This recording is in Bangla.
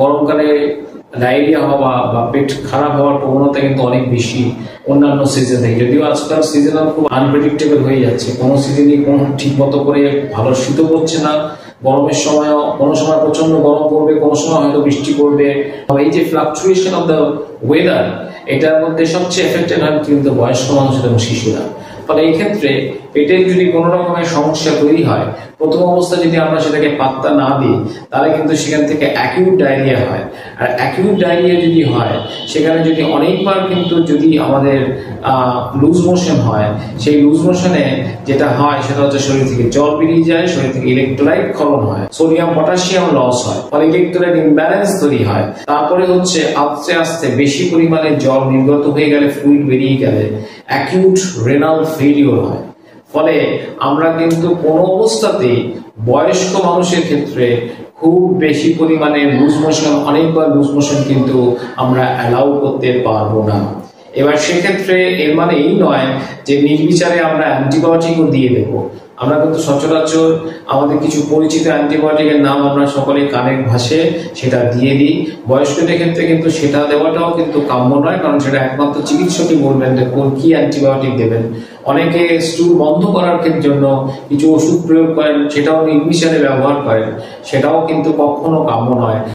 গরমকালে ডায়রিয়া হওয়া বা পেট খারাপ হওয়ার প্রবণতা কিন্তু অনেক বেশি অন্যান্য সিজন থেকে। যদিও আজকাল সিজনাল খুব আনপ্রেডিক্টেবল হয়ে যাচ্ছে, কোনো সিজনই কোনো ঠিক মতো করে ভালো শীতও পড়ছে না, গরমের সময়ও কোনো সময় প্রচন্ড গরম পড়বে, কোনো সময় হয়তো বৃষ্টি পড়বে। এই যে ফ্লাকচুয়েশন অফ দ্য ওয়েদার, এটার মধ্যে সবচেয়ে এফেক্টেড হয় কিন্তু বয়স্ক মানুষ এবং শিশুরা। ফলে এই ক্ষেত্রে পেটের যদি কোনো রকমের সমস্যা তৈরি হয়, প্রথম অবস্থা যদি আমরা সেটাকে পাত্তা না দিই, তাহলে কিন্তু সেখান থেকে অ্যাকিউট ডায়রিয়া হয়। আর অ্যাকিউট ডায়রিয়া যদি হয়, সেখানে যদি অনেকবার কিন্তু যদি আমাদের লুজ মোশন হয়, সেই লুজ মোশনে যেটা হয় সেটা হচ্ছে শরীর থেকে জল বেরিয়ে যায়, শরীর থেকে ইলেকট্রোলাইট ক্ষরণ হয়, সোডিয়াম পটাশিয়াম লস হয়, ফলে ইলেকট্রোলাইট ইমব্যালেন্স তৈরি হয়। তারপরে হচ্ছে আস্তে আস্তে বেশি পরিমাণে জল নির্গত হয়ে গেলে, ফ্লুইড বেরিয়ে গেলে অ্যাকিউট রেনাল ফেলিওর হয়। ফলে আমরা কিন্তু কোনো অবস্থাতেই বয়স্ক মানুষের ক্ষেত্রে খুব বেশি পরিমাণে লুজ মোশন, অনেকবার লুজ মোশন কিন্তু আমরা অ্যালাউ করতে পারবো না। এবার সেক্ষেত্রে এর মানে এই নয় যে নির্বিচারে আমরা অ্যান্টিবায়োটিকও দিয়ে দেবো। আমরা কিন্তু সচরাচর আমাদের কিছু পরিচিত অ্যান্টিবায়োটিকের নাম আমরা সকলে কানে ভাসে সেটা দিয়ে দিই। বয়স্কদের ক্ষেত্রে কিন্তু সেটা দেওয়াটাও কিন্তু কাম্য নয়, কারণ সেটা একমাত্র চিকিৎসকই বলবেন যে কোন কি অ্যান্টিবায়োটিক দেবেন। অনেকে স্টুল বন্ধ করার জন্য কিছু ওষুধ প্রয়োগ করেন, সেটাও নির্বিচারে ব্যবহার করেন, সেটাও কিন্তু কখনো কাম্য নয়।